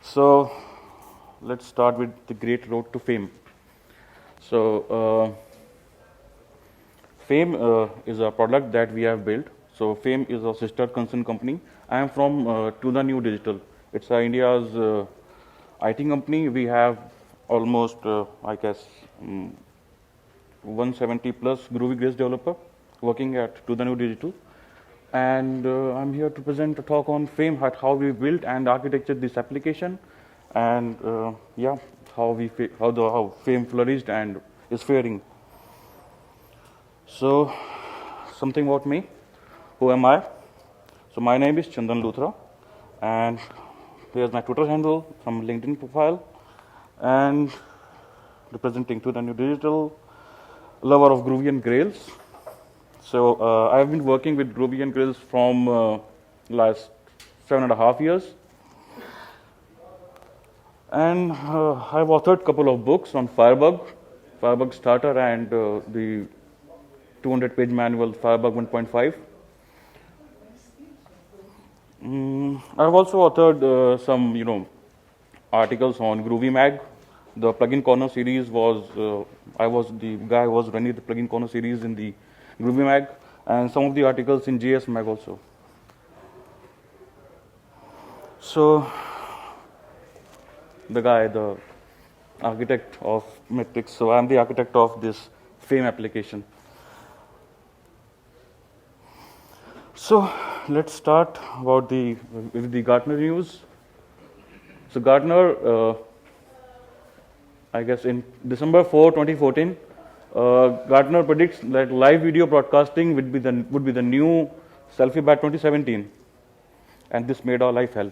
So let's start with the great road to fame. So Fame is a product that we have built. So Fame is a sister concern company. I am from To The New Digital. It's India's IT company. We have almost, I guess, 170 plus Groovy Grails developer working at To The New Digital. And I'm here to present a talk on Fame, how we built and architected this application, and yeah, how Fame flourished and is faring. So, something about me. Who am I? So my name is Chandan Luthra, and here's my Twitter handle, some LinkedIn profile, and representing To The New Digital, lover of Groovy and Grails. So I've been working with Groovy and Grails from last 7.5 years. And I've authored a couple of books on Firebug Starter, and the 200-page manual, Firebug 1.5. I've also authored some, articles on Groovy Mag. The Plugin Corner series was, I was the guy who was running the Plugin Corner series in the Groovy Mag, and some of the articles in JS Mag also. So, the architect of metrics. So I'm the architect of this Fame application. So let's start about with the Gartner news. So Gartner, I guess in December 4, 2014, Gartner predicts that live video broadcasting would be the new selfie by 2017, and this made our life hell.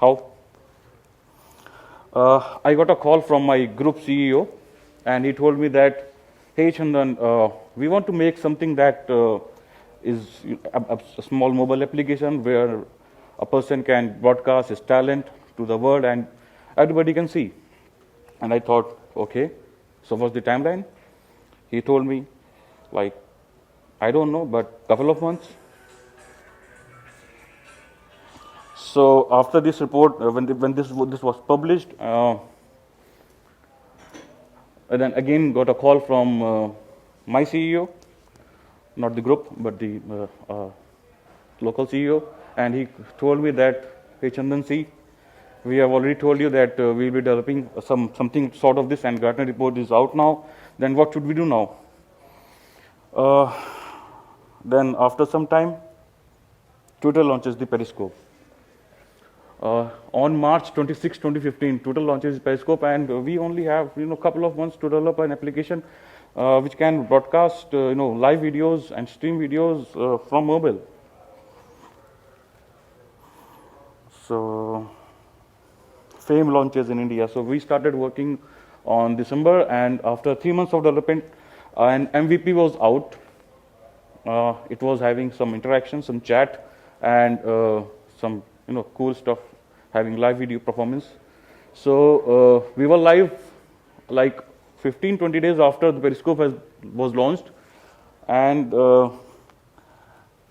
How? I got a call from my group CEO, and he told me that, hey Chandan, we want to make something that is a small mobile application where a person can broadcast his talent to the world and everybody can see. And I thought, okay, so what's the timeline? He told me, like, I don't know, but couple of months. So after this report, when this was published, and then again got a call from my CEO, not the group, but the local CEO, and he told me that, hey Chandan, see, we have already told you that we'll be developing something sort of this, and Gartner report is out now. Then what should we do now? Then after some time, Twitter launches the Periscope. On March 26, 2015, Twitter launches Periscope, and we only have a couple of months to develop an application which can broadcast live videos and stream videos from mobile. So Fame launches in India. So we started working on December, and after 3 months of development, an MVP was out. It was having some interaction, some chat, and some cool stuff, having live video performance. So we were live like 15-20 days after the Periscope was launched, and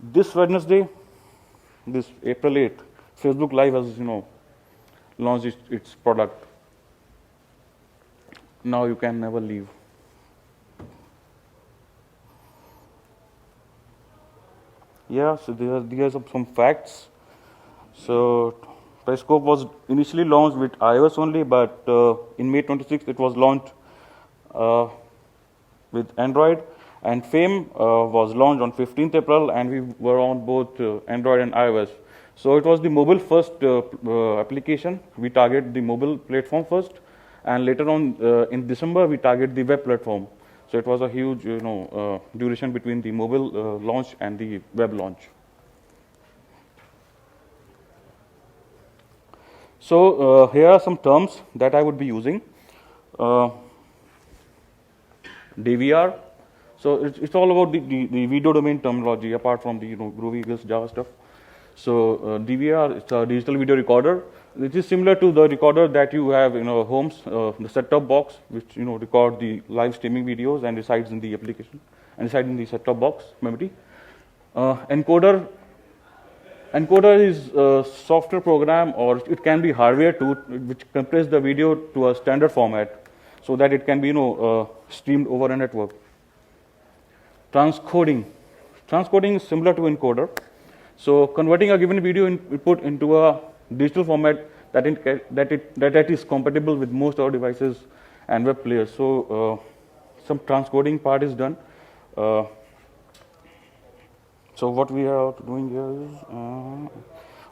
this Wednesday, this April 8th, Facebook Live has launched its product. Now you can never leave. Yeah, so there are some facts. So Periscope was initially launched with iOS only, but in May 26th it was launched with Android, and Fame was launched on 15th April, and we were on both Android and iOS. So it was the mobile first application. We target the mobile platform first, and later on in December we target the web platform. So it was a huge duration between the mobile launch and the web launch. So here are some terms that I would be using. DVR. So it's all about the video domain terminology, apart from the Groovy Grails Java stuff. So DVR, it's a digital video recorder. It is similar to the recorder that you have in homes, the set-top box, which record the live streaming videos and resides in the application and resides in the set-top box memory. Encoder Encoder is a software program, or it can be hardware too, which compress the video to a standard format so that it can be streamed over a network. Transcoding. Transcoding is similar to encoder. So converting a given video input into a digital format that is compatible with most our devices and web players. So some transcoding part is done. So what we are doing here is,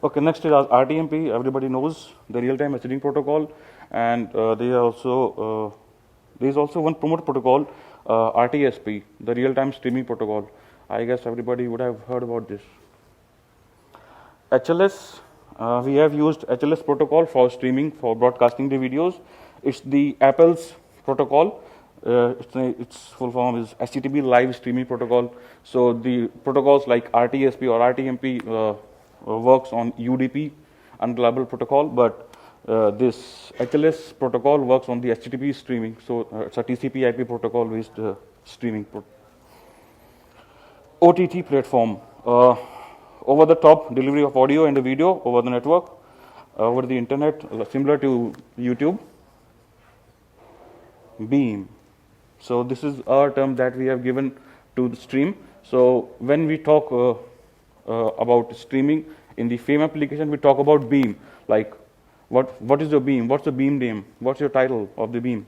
okay, next is RTMP. Everybody knows the real-time messaging protocol, and there is also one promote protocol, RTSP, the real-time streaming protocol. I guess everybody would have heard about this. HLS, we have used HLS protocol for streaming, for broadcasting the videos. It's the Apple's protocol. Its full form is HTTP Live Streaming Protocol. So the protocols like RTSP or RTMP works on UDP, Unreliable Protocol, but this HLS protocol works on the HTTP streaming. So it's a TCP/IP protocol-based streaming. OTT platform, over-the-top delivery of audio and video over the network, over the internet, similar to YouTube. Beam. So this is our term that we have given to the stream. So when we talk about streaming in the FAME application, we talk about beam. Like, what is your beam? What's the beam name? What's your title of the beam?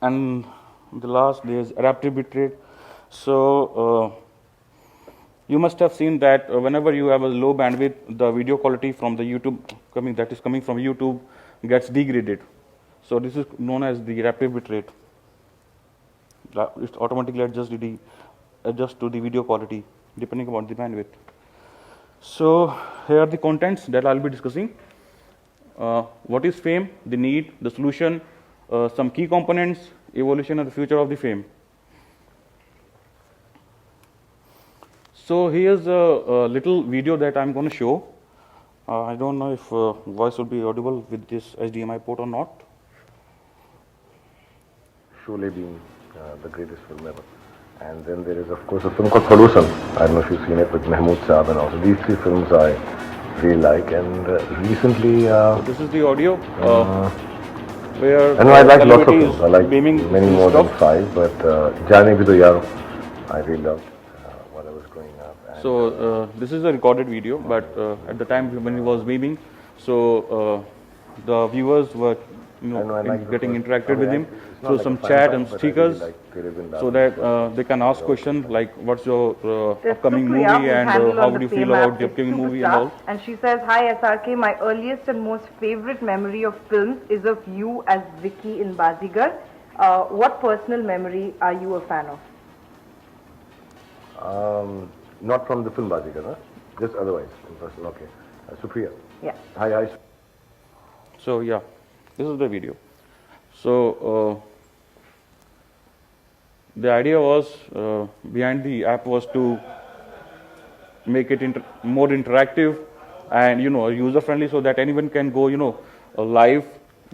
And the last, there's adaptive bitrate. So you must have seen that whenever you have a low bandwidth, the video quality from the YouTube coming from YouTube gets degraded. So this is known as the adaptive bitrate. It automatically adjusts to the video quality depending upon the bandwidth. So here are the contents that I'll be discussing. What is FAME? The need, the solution, some key components, evolution, and the future of the FAME. So here's a little video that I'm going to show. I don't know if voice will be audible with this HDMI port or not. Sholay being the greatest film ever. And then there is, of course, a film called Pollution. I don't know if you've seen it, with Mahmood Saab and also. These three films I really like. And recently... this is the audio. Where I know I like lots of films. I like beaming many more than 5, but Jaane Bhi To Yaaro, I really loved while I was growing up. And so this is a recorded video, but at the time when he was beaming, so the viewers were getting interacted with him through some chat and stickers, so that they can ask questions like, what's your upcoming movie, and how would you feel about the upcoming movie and all. And she says, hi SRK, my earliest and most favorite memory of films is of you as Vicky in Bazigar. What personal memory are you a fan of? Not from the film Bazigar, huh? Just otherwise, in person. Okay. Supriya. Yeah. Hi. So yeah, this is the video. So the idea was behind the app was to make it more interactive and user friendly, so that anyone can go live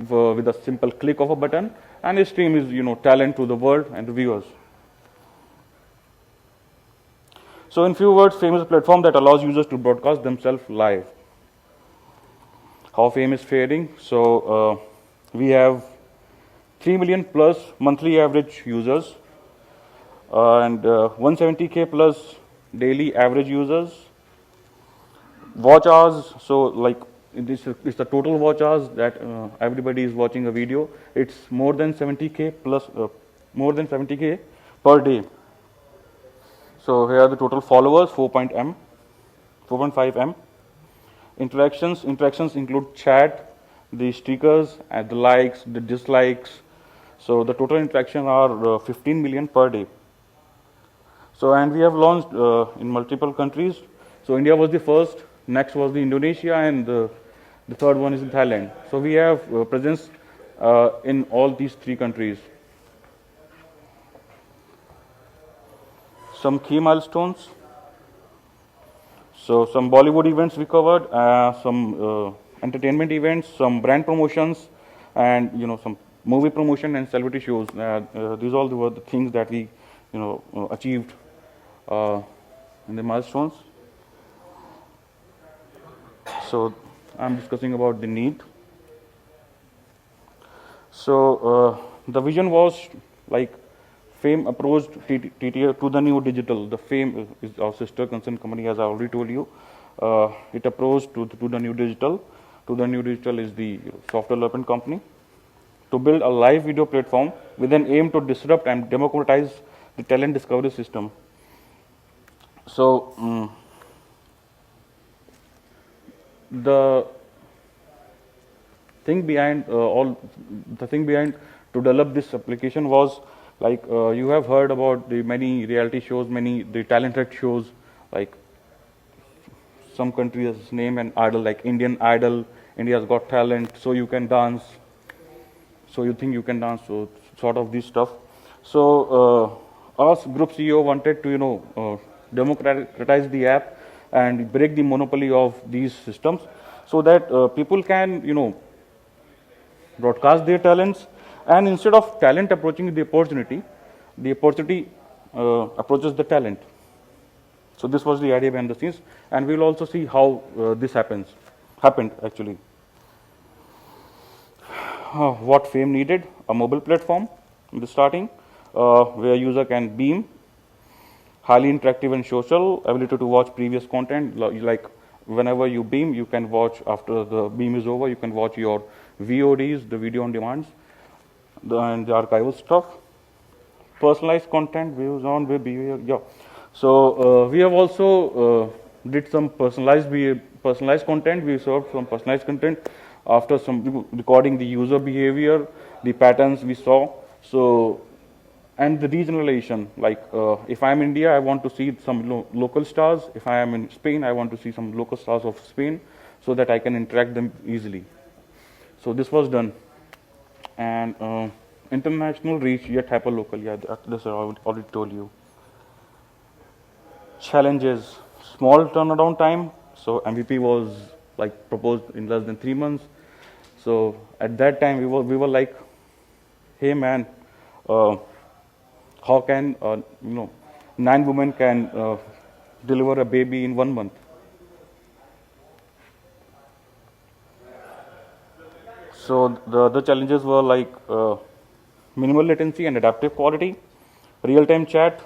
with a simple click of a button, and the stream is talent to the world and the viewers. So in few words, FAME is a platform that allows users to broadcast themselves live. How FAME is faring? So we have 3 million plus monthly average users, and 170K plus daily average users. Watch hours, so like this is the total watch hours that everybody is watching a video. It's more than 70K plus, more than 70K per day. So here are the total followers, 4.5 M. Interactions include chat, the stickers, and the likes, the dislikes. So the total interactions are 15 million per day. So, and we have launched in multiple countries. So India was the first, next was the Indonesia, and the third one is in Thailand. So we have presence in all these 3 countries. Some key milestones. So some Bollywood events we covered, some entertainment events, some brand promotions, and some movie promotion and celebrity shows. These all were the things that we achieved in the milestones. So I'm discussing about the need. So the vision was like FAME approached TTF to the new digital. The FAME is our sister concern company, as I already told you. It approached to the new digital. To the new digital is the software development company to build a live video platform with an aim to disrupt and democratize the talent discovery system. So the thing behind to develop this application was like you have heard about the many reality shows, many the talented shows, like some countries name an idol like Indian Idol, India's Got Talent, so you can dance, so you think you can dance, so sort of this stuff. So us group CEO wanted to democratize the app and break the monopoly of these systems, so that people can broadcast their talents, and instead of talent approaching the opportunity approaches the talent. So this was the idea behind the scenes, and we will also see how this happened actually. What FAME needed: a mobile platform in the starting, where user can beam, highly interactive and social, ability to watch previous content, like whenever you beam, you can watch after the beam is over, you can watch your VODs, the video on demands, and the archival stuff. Personalized content, views on web behavior, yeah. So we have also did some personalized content. We served some personalized content after some recording the user behavior, the patterns we saw. So, and the regionalization, like if I'm in India, I want to see some local stars. If I am in Spain, I want to see some local stars of Spain, so that I can interact them easily. So this was done. And international reach yet hyper local, yeah, this I already told you. Challenges: small turnaround time. So MVP was like proposed in less than 3 months. So at that time we were like, hey man, how can 9 women can deliver a baby in 1 month? So the challenges were like minimal latency and adaptive quality, real-time chat.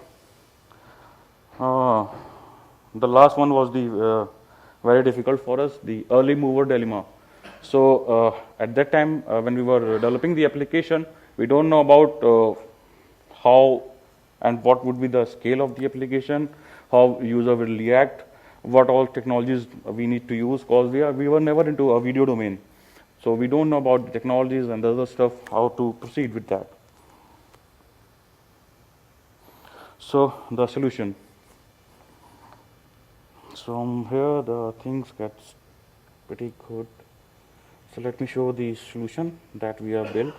The last one was the very difficult for us, the early mover dilemma. So at that time, when we were developing the application, we don't know about how and what would be the scale of the application, how user will react, what all technologies we need to use, because we were never into a video domain. So we don't know about the technologies and the other stuff, how to proceed with that. So the solution. So from here the things get pretty good. So let me show the solution that we have built.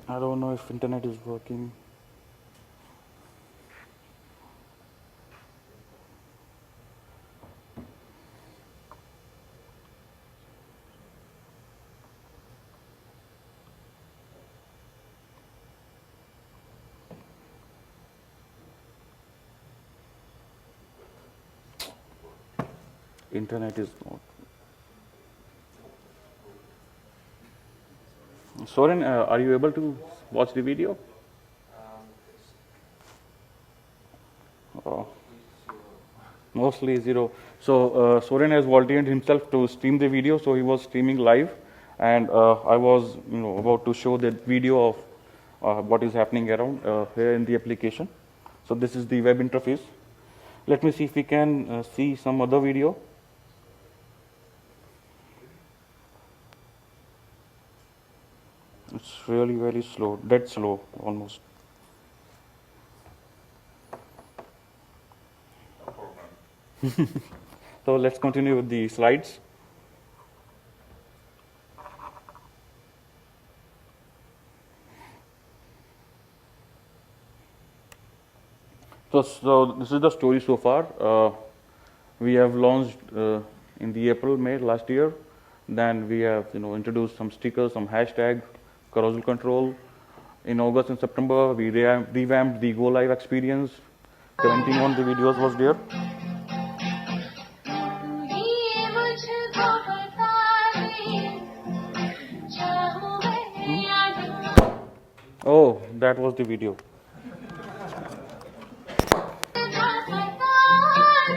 I don't know if internet is working. Internet is not. Soren, are you able to watch the video? Mostly zero. So Soren has volunteered himself to stream the video, so he was streaming live, and I was about to show the video of what is happening around here in the application. So this is the web interface. Let me see if we can see some other video. It's really very slow, dead slow almost. So let's continue with the slides. So this is the story so far. We have launched in the April, May last year. Then we have introduced some stickers, some hashtag, carousel control. In August and September, we revamped the go live experience. 17 on the videos was there. Oh, that was the video.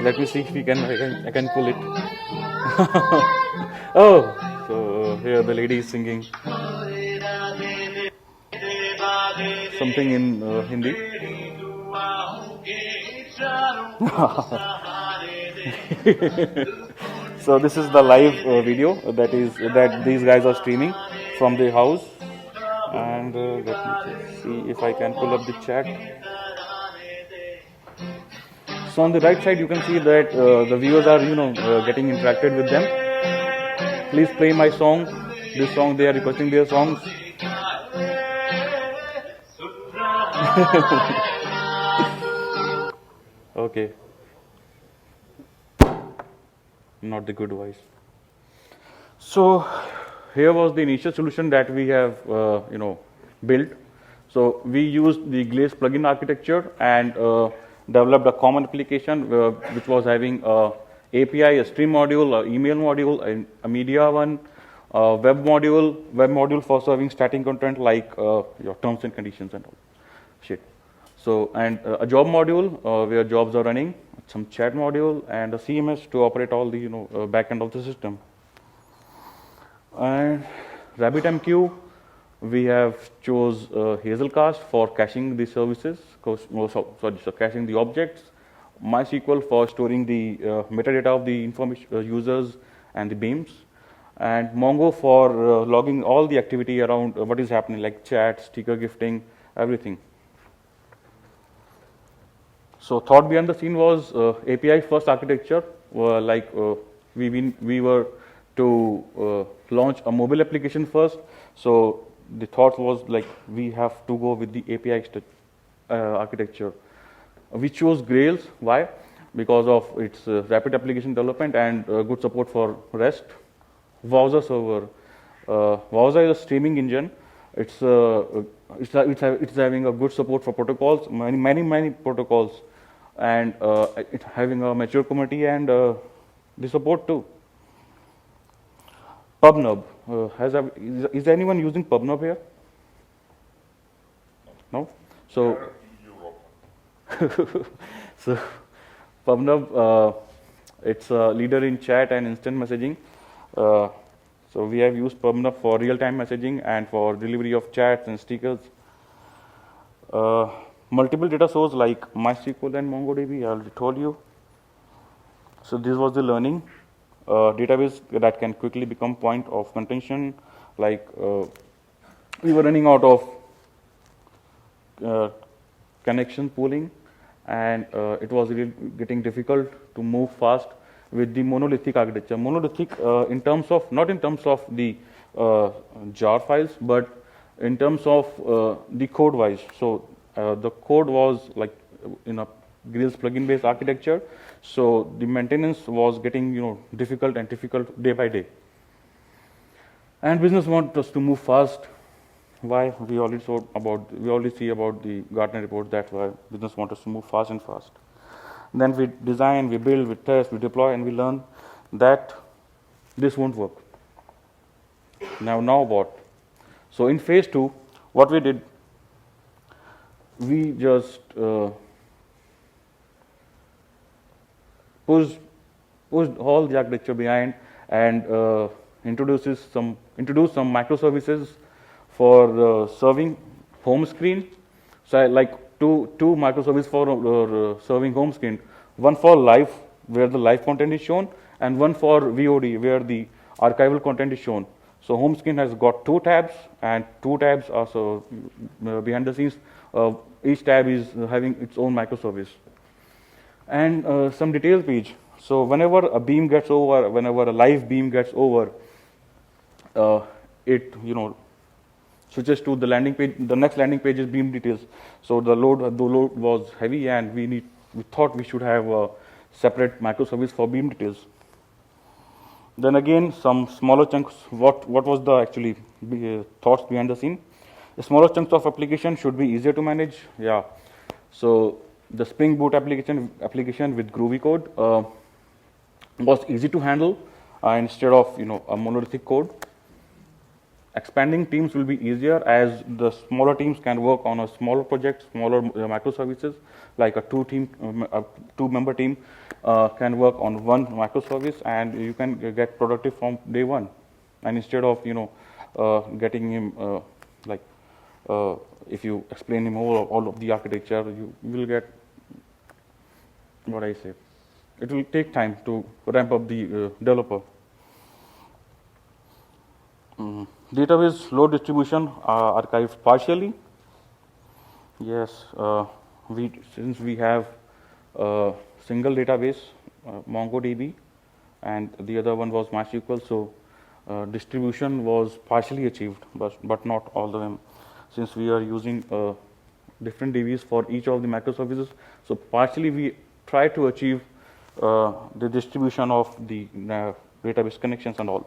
Let me see if I can pull it. Oh, so here the lady is singing something in Hindi. So this is the live video that these guys are streaming from their house. And let me just see if I can pull up the chat. So on the right side, you can see that the viewers are, getting interacted with them. Please play my song. This song, they are requesting their songs. Okay. Not the good voice. So here was the initial solution that we have, built. So we used the Grails plugin architecture and developed a common application which was having a API, a stream module, a email module, a media one, a web module for serving static content like your terms and conditions and all shit. So and a job module where jobs are running, some chat module, and a CMS to operate all the backend of the system. And RabbitMQ, we have chose Hazelcast for caching the services, caching the objects, MySQL for storing the metadata of the information users and the beams, and Mongo for logging all the activity around what is happening, like chat, sticker gifting, everything. So thought behind the scene was API first architecture, we were to launch a mobile application first. So the thought was like we have to go with the API architecture. We chose Grails. Why? Because of its rapid application development and good support for REST. Wowza server. Wowza is a streaming engine. It's having a good support for protocols, many protocols, and it's having a mature community and the support too. PubNub. Is anyone using PubNub here? No? So, so PubNub, it's a leader in chat and instant messaging. So we have used PubNub for real-time messaging and for delivery of chats and stickers. Multiple data sources like MySQL and MongoDB, I already told you. So this was the learning. Database that can quickly become point of contention, like we were running out of connection pooling, and it was really getting difficult to move fast with the monolithic architecture. Monolithic in terms of, not in terms of the jar files, but in terms of the code wise. So the code was like in a Grails plugin based architecture, so the maintenance was getting difficult day by day. And business wants us to move fast. Why? We already see about the Gartner report. That's why business wants us to move fast and fast. Then we design, we build, we test, we deploy, and we learn that this won't work. Now what? So in phase 2, what we did, we just pushed all the architecture behind and introduced some microservices for serving home screen. So like two microservices for serving home screen. One for live, where the live content is shown, and one for VOD, where the archival content is shown. So home screen has got 2 tabs, and 2 tabs are so behind the scenes. Each tab is having its own microservice. And some detail page. So whenever a beam gets over, whenever a live beam gets over, it switches to the landing page. The next landing page is beam details. So the load was heavy, and we thought we should have a separate microservice for beam details. Then again, some smaller chunks. What was the actually thoughts behind the scene? The smaller chunks of application should be easier to manage. Yeah. So the Spring Boot application with Groovy code was easy to handle instead of a monolithic code. Expanding teams will be easier as the smaller teams can work on a smaller project, smaller microservices, like a two-member team can work on one microservice, and you can get productive from day one. And instead of getting him if you explain him all of the architecture, you will get what I say. It will take time to ramp up the developer. Database load distribution archived partially. Yes, since we have a single database, MongoDB, and the other one was MySQL, so distribution was partially achieved, but not all of them. Since we are using different DBs for each of the microservices, so partially we try to achieve the distribution of the database connections and all.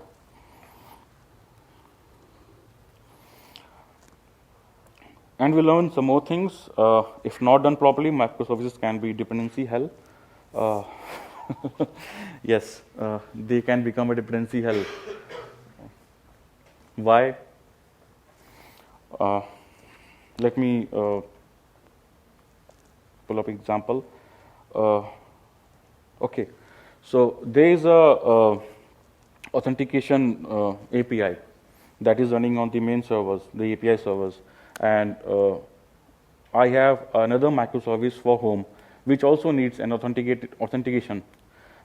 And we learned some more things. If not done properly, microservices can be dependency hell. Yes, they can become a dependency hell. Why? Let me pull up an example. Okay, so there is a authentication API that is running on the main servers, the API servers. And I have another microservice for home, which also needs an authentication.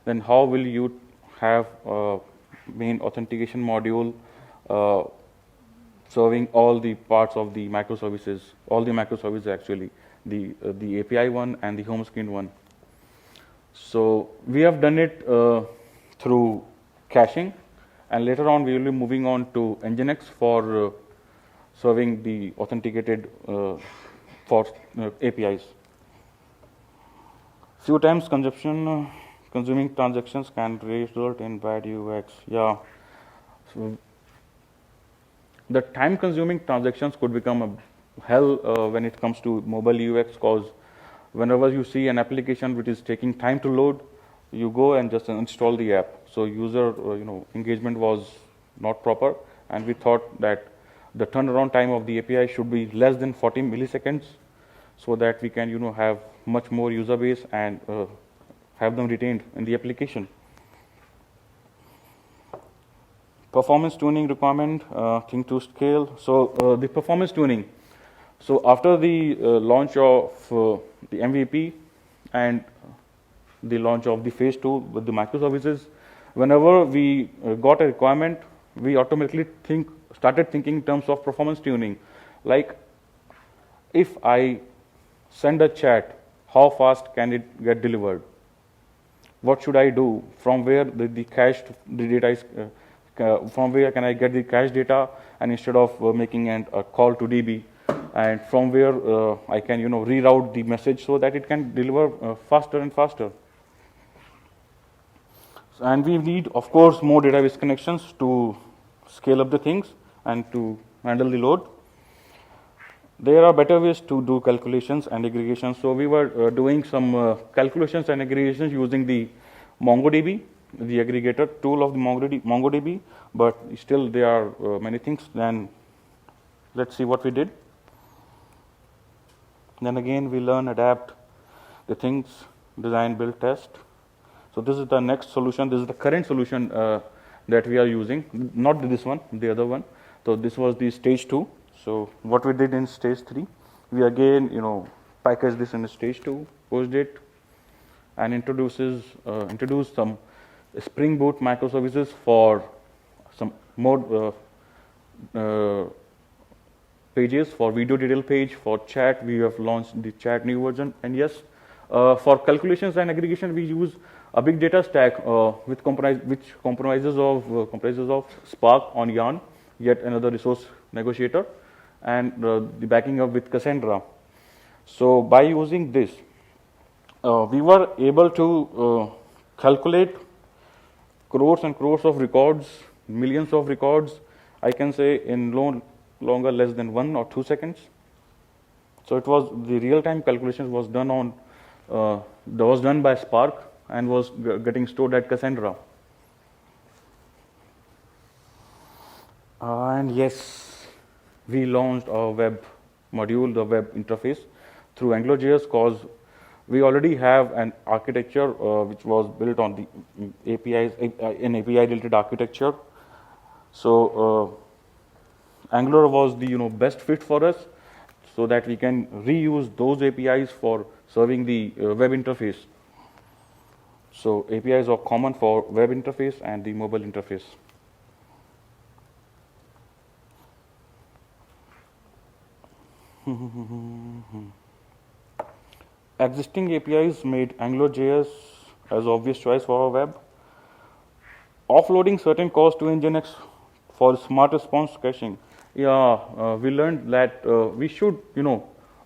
Then how will you have a main authentication module serving all the parts of the microservices, all the microservices actually, the API one and the home screen one. So we have done it through caching, and later on we will be moving on to Nginx for serving the authenticated for APIs. Few times consuming transactions can result in bad UX. Yeah. So the time-consuming transactions could become a hell when it comes to mobile UX, because whenever you see an application which is taking time to load, you go and just install the app. So user engagement was not proper, and we thought that the turnaround time of the API should be less than 40 milliseconds, so that we can have much more user base and have them retained in the application. Performance tuning requirement, thing to scale. So the performance tuning. So after the launch of the MVP and the launch of the phase 2 with the microservices, whenever we got a requirement, we automatically started thinking in terms of performance tuning. Like, if I send a chat, how fast can it get delivered? What should I do? From where the data is? From where can I get the cache data? And instead of making a call to DB, and from where I can reroute the message so that it can deliver faster and faster. And we need, of course, more database connections to scale up the things and to handle the load. There are better ways to do calculations and aggregations. So we were doing some calculations and aggregations using the MongoDB, the aggregator tool of the MongoDB, but still there are many things. Then let's see what we did. Then again, we learn, adapt the things, design, build, test. So this is the next solution. This is the current solution that we are using, not this one, the other one. So this was the stage 2. So what we did in stage 3, we again package this in stage 2, post it, and introduce some Spring Boot microservices for some more pages. For video detail page, for chat, we have launched the chat new version. And yes, for calculations and aggregation, we use a big data stack which comprises of Spark on Yarn, yet another resource negotiator, and the backing up with Cassandra. So by using this, we were able to calculate crores and crores of records, millions of records, I can say in longer less than 1 or 2 seconds. So it was the real-time calculations was done on that was done by Spark and was getting stored at Cassandra. And yes, we launched our web module, the web interface, through AngularJS because we already have an architecture which was built on the APIs, an API-related architecture. So Angular was the best fit for us, so that we can reuse those APIs for serving the web interface. So APIs are common for web interface and the mobile interface. Existing APIs made AngularJS as obvious choice for our web. Offloading certain calls to Nginx for smart response caching. Yeah, we learned that we should,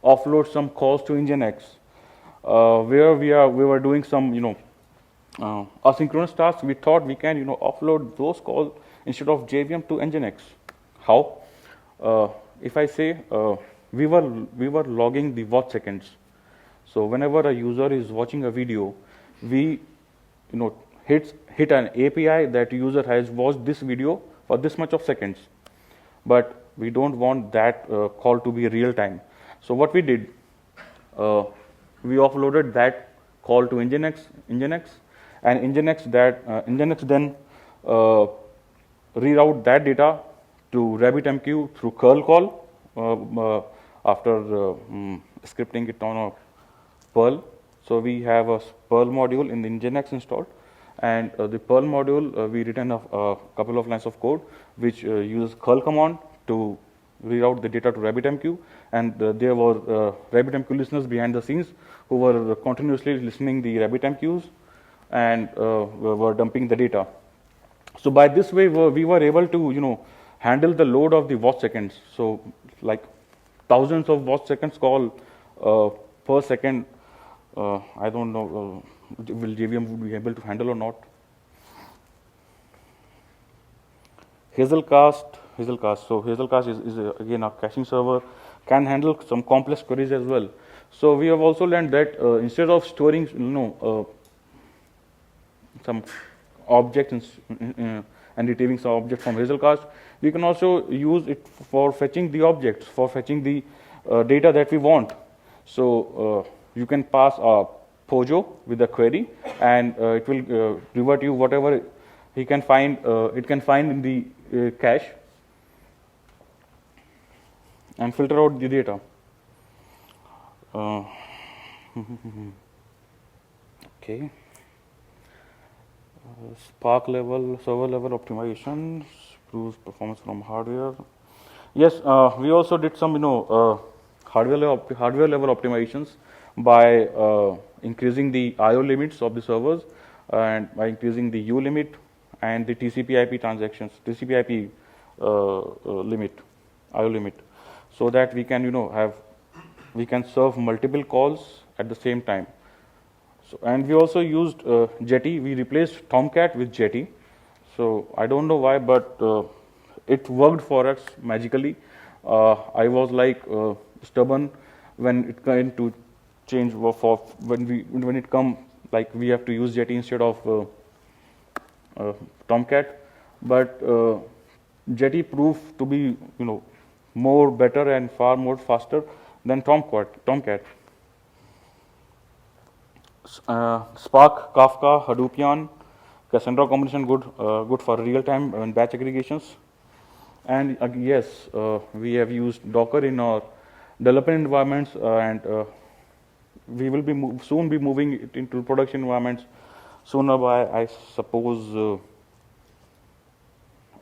offload some calls to Nginx, where we were doing some, asynchronous tasks. We thought we can, offload those calls instead of JVM to Nginx. How? If I say we were logging the watch seconds. So whenever a user is watching a video, we, hit an API that user has watched this video for this much of seconds. But we don't want that call to be real time. So what we did, we offloaded that call to Nginx, and Nginx then reroute that data to RabbitMQ through curl call after scripting it on a Perl. So we have a Perl module in the Nginx installed, and the Perl module we written a couple of lines of code which uses curl command to reroute the data to RabbitMQ, and there were RabbitMQ listeners behind the scenes who were continuously listening the RabbitMQs and were dumping the data. So by this way we were able to handle the load of the watch seconds. So like thousands of watch seconds call per second. I don't know will JVM be able to handle or not. Hazelcast. So Hazelcast is again a caching server, can handle some complex queries as well. So we have also learned that instead of storing some objects and retrieving some object from Hazelcast, we can also use it for fetching the objects, for fetching the data that we want. So you can pass a Pojo with a query, and it will revert you whatever he can find. It can find in the cache and filter out the data. Okay. Spark level, server level optimizations, improves performance from hardware. Yes, we also did some, hardware level optimizations by increasing the I/O limits of the servers and by increasing the U limit and the TCP/IP transactions, TCP/IP limit, I/O limit, so that we can, we can serve multiple calls at the same time. So, and we also used Jetty. We replaced Tomcat with Jetty. So I don't know why, but it worked for us magically. I was like stubborn when it came to change for when it come like we have to use Jetty instead of Tomcat. But Jetty proved to be more better and far more faster than Tomcat. Spark, Kafka, Hadoopian, Cassandra combination good for real-time and batch aggregations. And yes, we have used Docker in our development environments, and we will be soon be moving it into production environments sooner by, I suppose,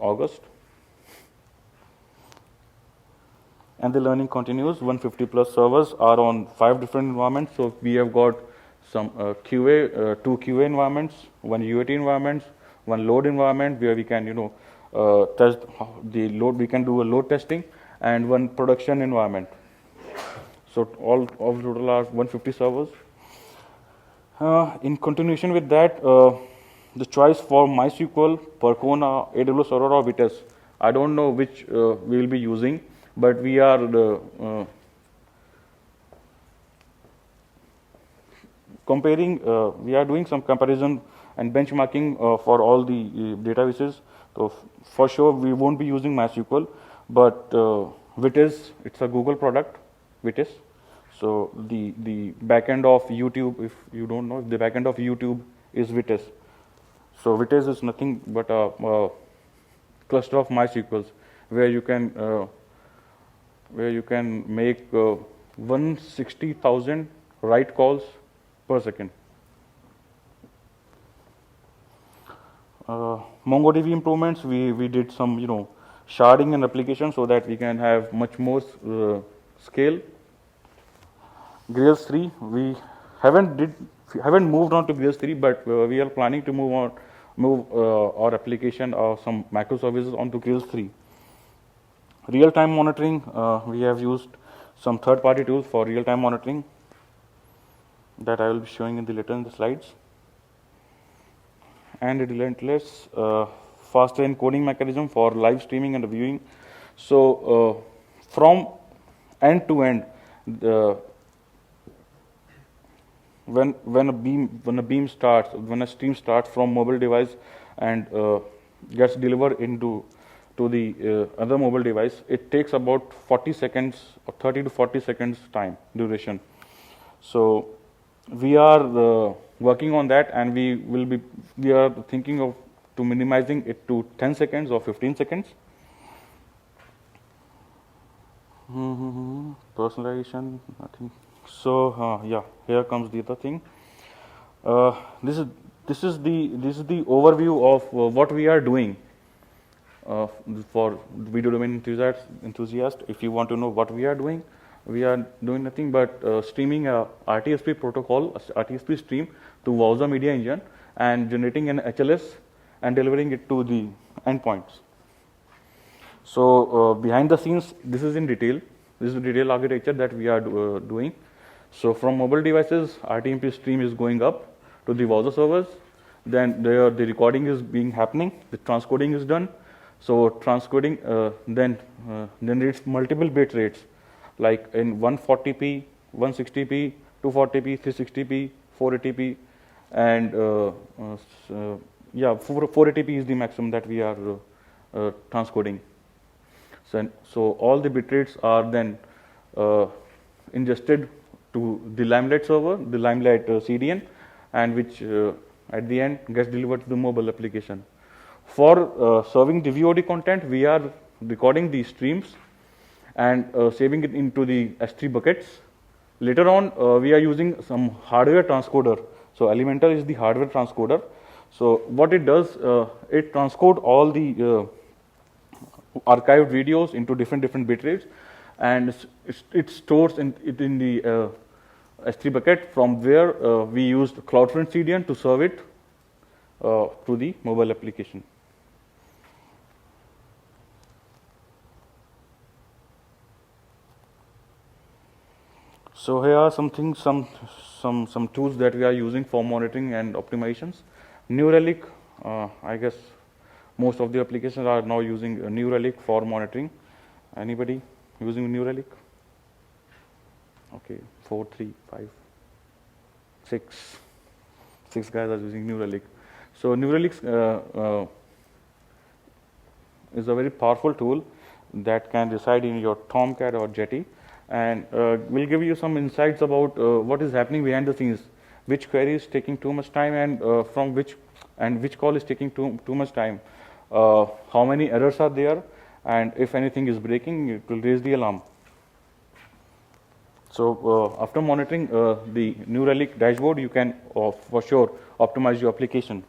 August. And the learning continues. 150 plus servers are on 5 different environments. So we have got some QA, 2 QA environments, 1 UAT environments, 1 load environment where we can, test the load. We can do a load testing, and 1 production environment. So all of total are 150 servers. In continuation with that, the choice for MySQL, Percona, AWS Aurora, Vitess. I don't know which we will be using, but we are comparing. We are doing some comparison and benchmarking for all the databases. So for sure, we won't be using MySQL, but Vitess, it's a Google product, Vitess. So the backend of YouTube, if you don't know, the backend of YouTube is Vitess. So Vitess is nothing but a cluster of MySQLs where you can make 160,000 write calls per second. MongoDB improvements, we did some sharding and application so that we can have much more scale. Grails 3, we haven't moved on to Grails 3, but we are planning to move our application or some microservices onto Grails 3. Real-time monitoring, we have used some third-party tools for real-time monitoring that I will be showing later in the slides. And a relentless, faster encoding mechanism for live streaming and viewing. So from end to end, when a stream starts from mobile device and gets delivered to the other mobile device, it takes about 40 seconds or 30 to 40 seconds time duration. So we are working on that, and we are thinking of to minimizing it to 10 seconds or 15 seconds. Personalization, nothing. So yeah, here comes the other thing. This is the overview of what we are doing for video domain enthusiast. If you want to know what we are doing nothing but streaming a RTSP protocol, RTSP stream to Wowza Media Engine and generating an HLS and delivering it to the endpoints. So behind the scenes, this is in detail. This is the detailed architecture that we are doing. So from mobile devices, RTMP stream is going up to the Wowza servers. Then the recording is happening. The transcoding is done. So transcoding then generates multiple bit rates, like in 140p, 160p, 240p, 360p, 480p, and 480p is the maximum that we are transcoding. So all the bit rates are then ingested to the Limelight server, the Limelight CDN, and which at the end gets delivered to the mobile application. For serving the VOD content, we are recording the streams and saving it into the S3 buckets. Later on, we are using some hardware transcoder. So Elementor is the hardware transcoder. So what it does, it transcodes all the archived videos into different bit rates, and it stores it in the S3 bucket, from where we used CloudFront CDN to serve it to the mobile application. So here are some tools that we are using for monitoring and optimizations. New Relic, I guess most of the applications are now using New Relic for monitoring. Anybody using New Relic? Okay, 4, 3, 5, 6 guys are using New Relic. So New Relic is a very powerful tool that can reside in your Tomcat or Jetty, and will give you some insights about what is happening behind the scenes, which query is taking too much time, and which call is taking too much time, how many errors are there, and if anything is breaking, it will raise the alarm. So after monitoring the New Relic dashboard, you can for sure optimize your application.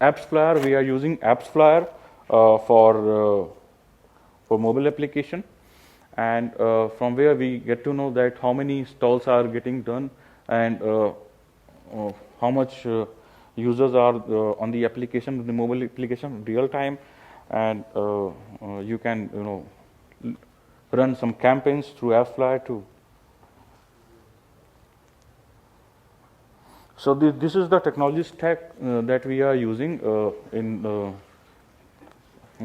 Apps Flyer, we are using Apps Flyer for mobile application, and from where we get to know that how many installs are getting done, and how much users are on the application, the mobile application, real time, and you can run some campaigns through Apps Flyer too. So this is the technology stack that we are using in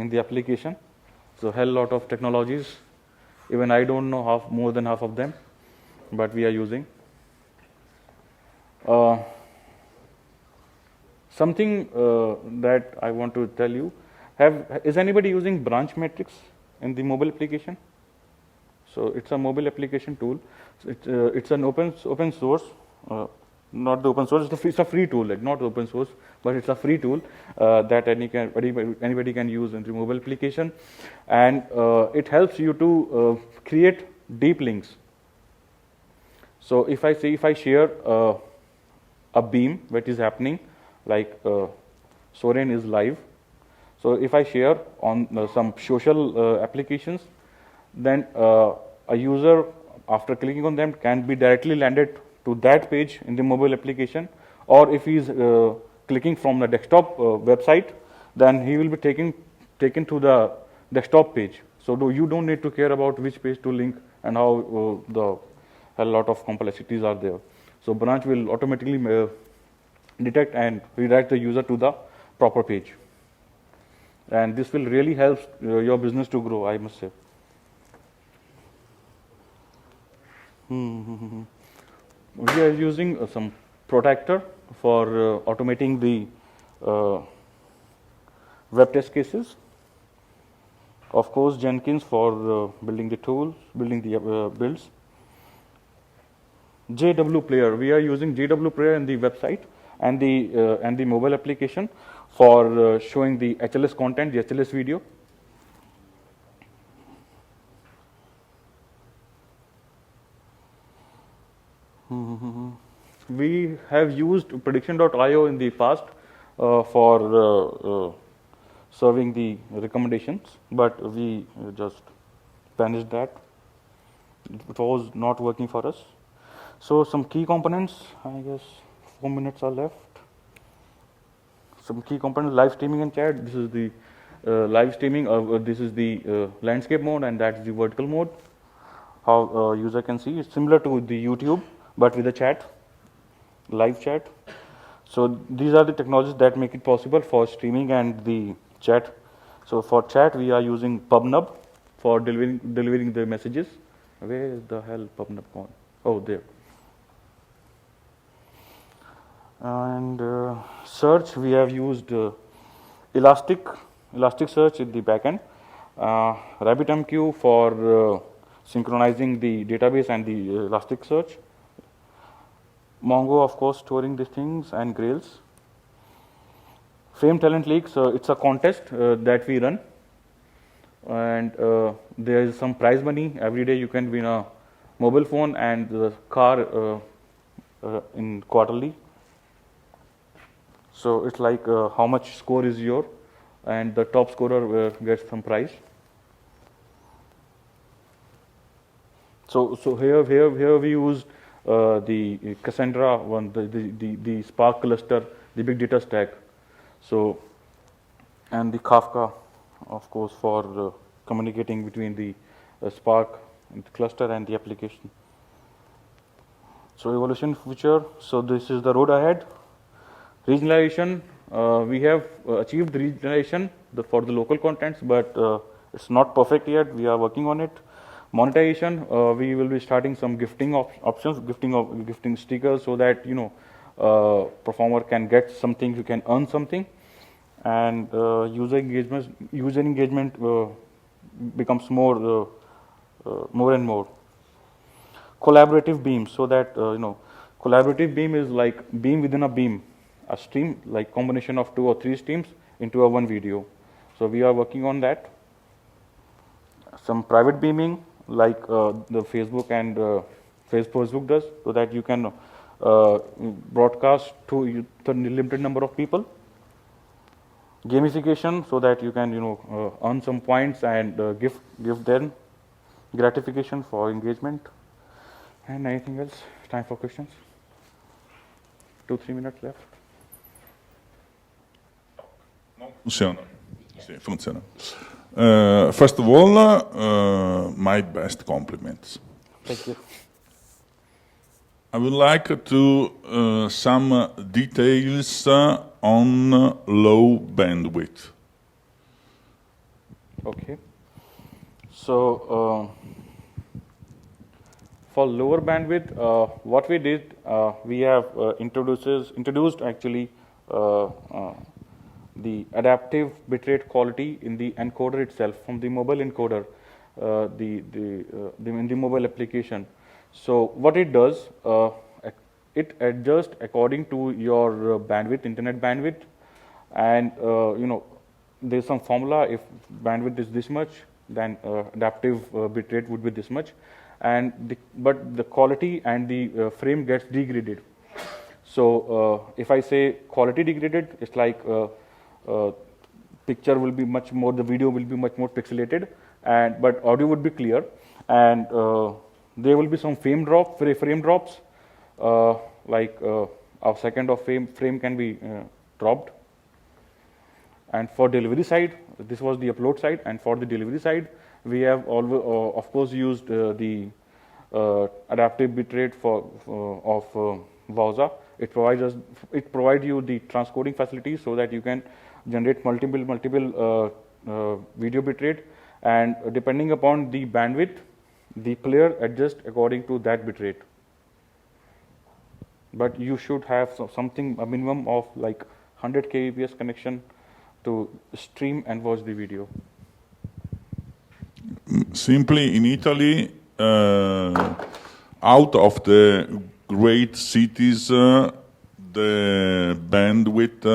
the application. So hell lot of technologies. Even I don't know more than half of them, but we are using. Something that I want to tell you, is anybody using branch metrics in the mobile application? So it's a mobile application tool. It's an open source, not the open source. It's a free tool, like not open source, but it's a free tool that anybody can use in the mobile application, and it helps you to create deep links. So if I share a beam that is happening, like Soren is live. So if I share on some social applications, then a user, after clicking on them, can be directly landed to that page in the mobile application. Or if he's clicking from the desktop website, then he will be taken to the desktop page. So you don't need to care about which page to link and how a lot of complexities are there. So branch will automatically detect and redirect the user to the proper page. And this will really help your business to grow, I must say. We are using some protector for automating the web test cases. Of course, Jenkins for building the tools, building the builds. JW Player, we are using JW Player in the website and the mobile application for showing the HLS content, the HLS video. We have used prediction.io in the past for serving the recommendations, but we just banished that. It was not working for us. So some key components, I guess 4 minutes are left. Some key components, live streaming and chat. This is the live streaming, this is the landscape mode, and that's the vertical mode. How user can see, it's similar to the YouTube, but with a chat, live chat. So these are the technologies that make it possible for streaming and the chat. So for chat, we are using PubNub for delivering the messages. Where is the hell PubNub gone? Oh, there. And search, we have used Elasticsearch in the backend, RabbitMQ for synchronizing the database and the Elasticsearch, Mongo, of course, storing these things, and Grails. Fame Talent League, so it's a contest that we run, and there is some prize money. Every day you can win a mobile phone and the car in quarterly. So it's like how much score is your, and the top scorer gets some prize. So here we use the Cassandra one, the Spark cluster, the big data stack. So, and the Kafka, of course, for communicating between the Spark cluster and the application. So evolution future. So this is the road ahead. Regionalization, we have achieved regionalization for the local contents, but it's not perfect yet. We are working on it. Monetization, we will be starting some gifting options, gifting stickers, so that performer can get something, you can earn something, and user engagement becomes more and more. Collaborative beam, so that collaborative beam is like beam within a beam, a stream, like combination of 2 or 3 streams into a one video. So we are working on that. Some private beaming, like the Facebook and Facebook does, so that you can broadcast to the limited number of people. Gamification, so that you can earn some points and give them gratification for engagement. And anything else? Time for questions. 2-3 minutes left. Funciona. Sì, funziona. First of all, my best compliments. Thank you. I would like to some details on low bandwidth. Okay. So for lower bandwidth, what we did, we have introduced actually the adaptive bitrate quality in the encoder itself from the mobile encoder, in the mobile application. So what it does, it adjusts according to your bandwidth, internet bandwidth, and there's some formula. If bandwidth is this much, then adaptive bitrate would be this much, and but the quality and the frame gets degraded. So if I say quality degraded, it's like picture will be much more, the video will be much more pixelated, and but audio would be clear, and there will be some frame drops, like a second of frame can be dropped. And for delivery side, this was the upload side, and for the delivery side, we have always, of course, used the adaptive bitrate of Wowza. It provides you the transcoding facilities so that you can generate multiple video bitrate, and depending upon the bandwidth, the player adjusts according to that bitrate. But you should have something, a minimum of like 100 kbps connection to stream and watch the video. Simply in Italy, out of the great cities, the bandwidth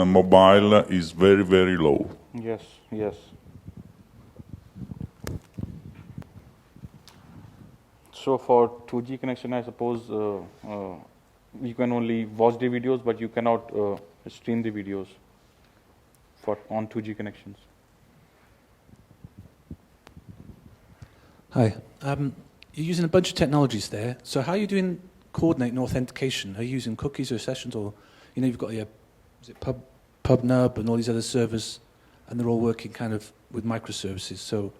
mobile is very, very low. Yes, yes. So for 2G connection, I suppose you can only watch the videos, but you cannot stream the videos on 2G connections. Hi. You're using a bunch of technologies there. So how are you doing coordinating authentication? Are you using cookies or sessions, or you've got your PubNub and all these other servers, and they're all working kind of with microservices. So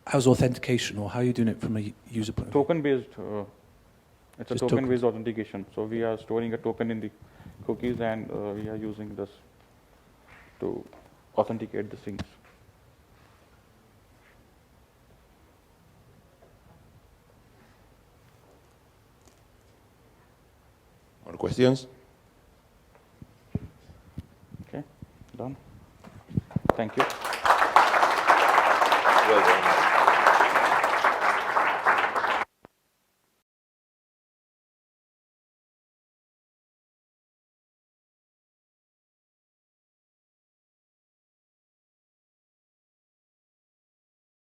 how's authentication, or how are you doing it from a user point of view? Token-based. It's a token-based authentication. So we are storing a token in the cookies, and we are using this to authenticate the things. More questions? Okay, done. Thank you.